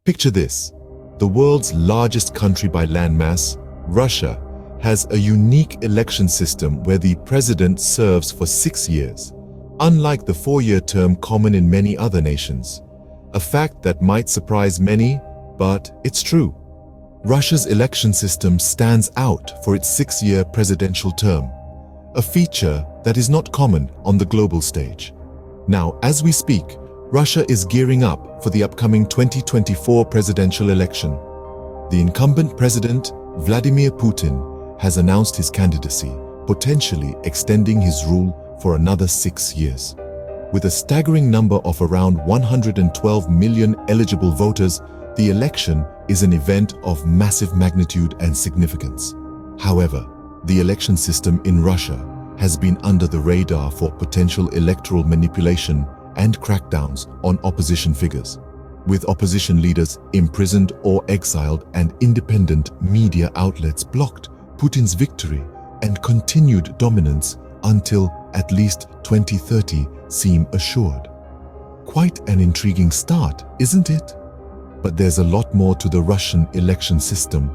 Picture this. The world's largest country by landmass, Russia, has a unique election system where the president serves for 6 years, unlike the 4-year term common in many other nations. A fact that might surprise many, but it's true. Russia's election system stands out for its 6-year presidential term, a feature that is not common on the global stage. Now, as we speak, Russia is gearing up for the upcoming 2024 presidential election. The incumbent president, Vladimir Putin, has announced his candidacy, potentially extending his rule for another 6 years. With a staggering number of around 112 million eligible voters, the election is an event of massive magnitude and significance. However, the election system in Russia has been under the radar for potential electoral manipulation and crackdowns on opposition figures, with opposition leaders imprisoned or exiled and independent media outlets blocked. Putin's victory and continued dominance until at least 2030 seem assured. Quite an intriguing start, isn't it? But there's a lot more to the Russian election system.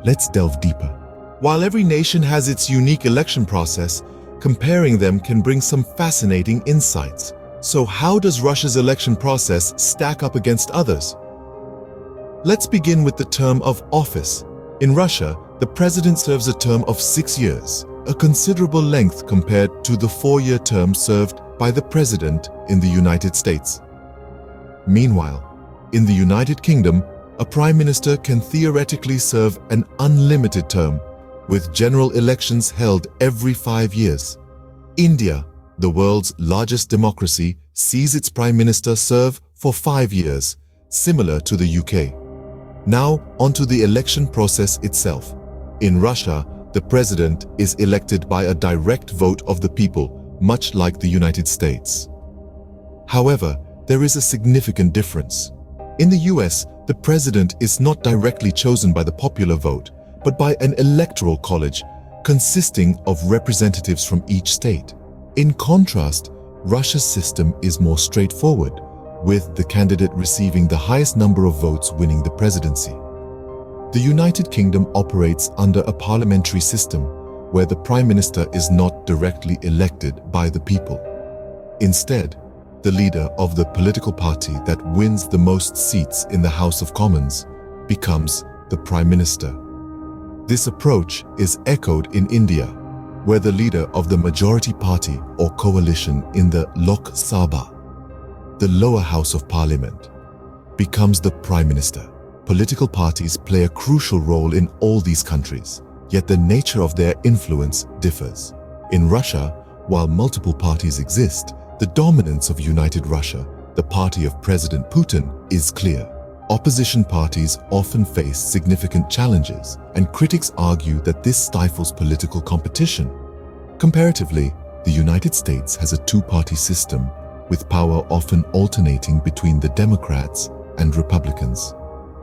Let's delve deeper. While every nation has its unique election process, comparing them can bring some fascinating insights. So how does Russia's election process stack up against others? Let's begin with the term of office. In Russia, the president serves a term of 6 years, a considerable length compared to the 4-year term served by the president in the United States. Meanwhile, in the United Kingdom, a prime minister can theoretically serve an unlimited term, with general elections held every 5 years. India, the world's largest democracy, sees its prime minister serve for 5 years, similar to the UK. Now, onto the election process itself. In Russia, the president is elected by a direct vote of the people, much like the United States. However, there is a significant difference. In the US, the president is not directly chosen by the popular vote, but by an electoral college consisting of representatives from each state. In contrast, Russia's system is more straightforward, with the candidate receiving the highest number of votes winning the presidency. The United Kingdom operates under a parliamentary system where the prime minister is not directly elected by the people. Instead, the leader of the political party that wins the most seats in the House of Commons becomes the prime minister. This approach is echoed in India, where the leader of the majority party or coalition in the Lok Sabha, the lower house of parliament, becomes the prime minister. Political parties play a crucial role in all these countries, yet the nature of their influence differs. In Russia, while multiple parties exist, the dominance of United Russia, the party of President Putin, is clear. Opposition parties often face significant challenges, and critics argue that this stifles political competition. Comparatively, the United States has a two-party system, with power often alternating between the Democrats and Republicans.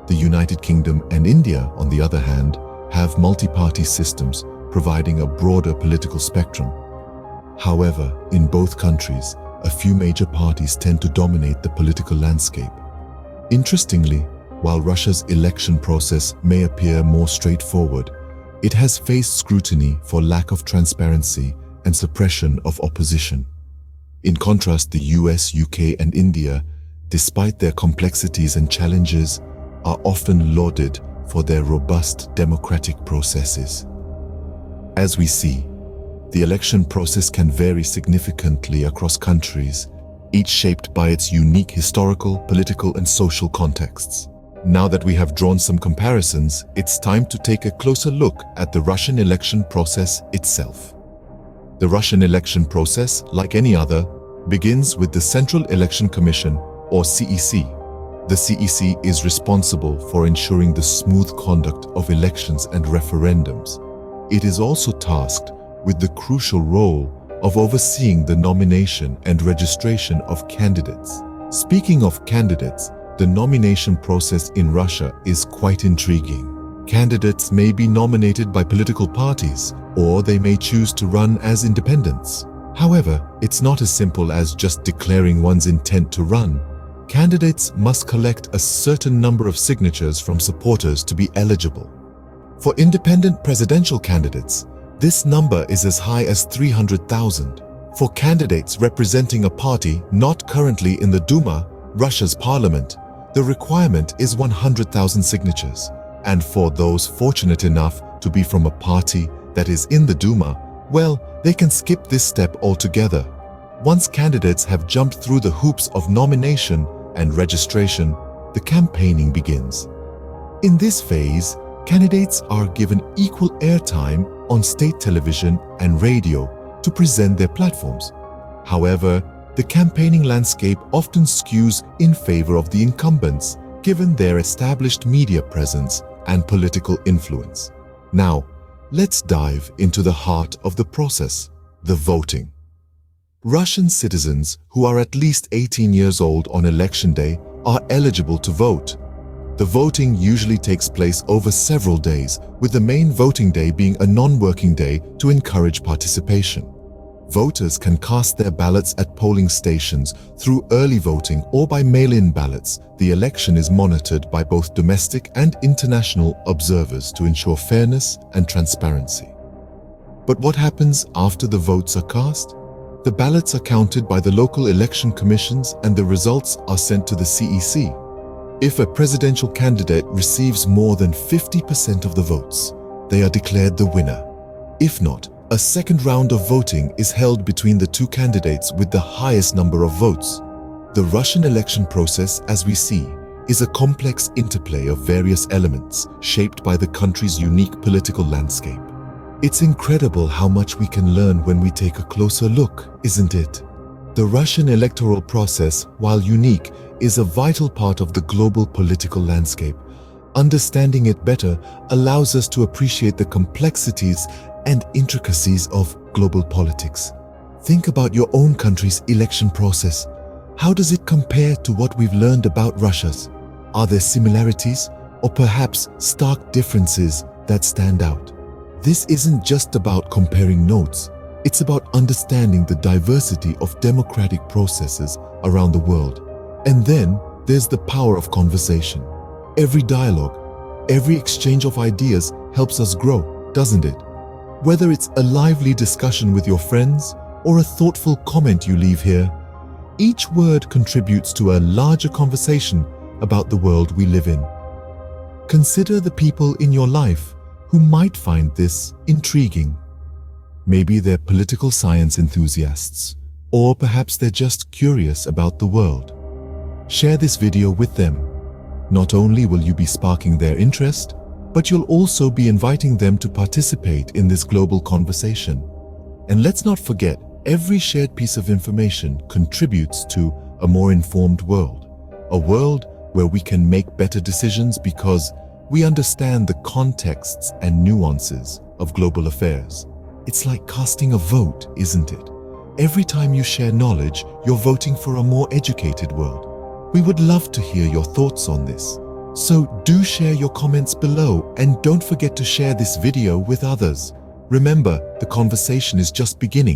The United Kingdom and India, on the other hand, have multi-party systems, providing a broader political spectrum. However, in both countries, a few major parties tend to dominate the political landscape. Interestingly, while Russia's election process may appear more straightforward, it has faced scrutiny for lack of transparency and suppression of opposition. In contrast, the US, UK, and India, despite their complexities and challenges, are often lauded for their robust democratic processes. As we see, the election process can vary significantly across countries, each shaped by its unique historical, political, and social contexts. Now that we have drawn some comparisons, it's time to take a closer look at the Russian election process itself. The Russian election process, like any other, begins with the Central Election Commission, or CEC. The CEC is responsible for ensuring the smooth conduct of elections and referendums. It is also tasked with the crucial role of overseeing the nomination and registration of candidates. Speaking of candidates, the nomination process in Russia is quite intriguing. Candidates may be nominated by political parties, or they may choose to run as independents. However, it's not as simple as just declaring one's intent to run. candidates must collect a certain number of signatures from supporters to be eligible. For independent presidential candidates, this number is as high as 300,000. For candidates representing a party not currently in the Duma, Russia's parliament, the requirement is 100,000 signatures. And for those fortunate enough to be from a party that is in the Duma, well, they can skip this step altogether. Once candidates have jumped through the hoops of nomination and registration, the campaigning begins. In this phase, candidates are given equal airtime on state television and radio to present their platforms. However, the campaigning landscape often skews in favor of the incumbents, given their established media presence and political influence. Now, let's dive into the heart of the process, the voting. Russian citizens who are at least 18 years old on election day are eligible to vote. The voting usually takes place over several days, with the main voting day being a non-working day to encourage participation. Voters can cast their ballots at polling stations through early voting or by mail-in ballots. The election is monitored by both domestic and international observers to ensure fairness and transparency. But what happens after the votes are cast? The ballots are counted by the local election commissions and the results are sent to the CEC. If a presidential candidate receives more than 50% of the votes, they are declared the winner. If not, a second round of voting is held between the two candidates with the highest number of votes. The Russian election process, as we see, is a complex interplay of various elements shaped by the country's unique political landscape. It's incredible how much we can learn when we take a closer look, isn't it? The Russian electoral process, while unique, is a vital part of the global political landscape. Understanding it better allows us to appreciate the complexities and intricacies of global politics. Think about your own country's election process. How does it compare to what we've learned about Russia's? Are there similarities or perhaps stark differences that stand out? This isn't just about comparing notes. It's about understanding the diversity of democratic processes around the world. And then there's the power of conversation. Every dialogue, every exchange of ideas helps us grow, doesn't it? Whether it's a lively discussion with your friends or a thoughtful comment you leave here, each word contributes to a larger conversation about the world we live in. Consider the people in your life who might find this intriguing. Maybe they're political science enthusiasts, or perhaps they're just curious about the world. Share this video with them. Not only will you be sparking their interest, but you'll also be inviting them to participate in this global conversation. And let's not forget, every shared piece of information contributes to a more informed world, a world where we can make better decisions because we understand the contexts and nuances of global affairs. It's like casting a vote, isn't it? Every time you share knowledge, you're voting for a more educated world. We would love to hear your thoughts on this. So do share your comments below and don't forget to share this video with others. Remember, the conversation is just beginning.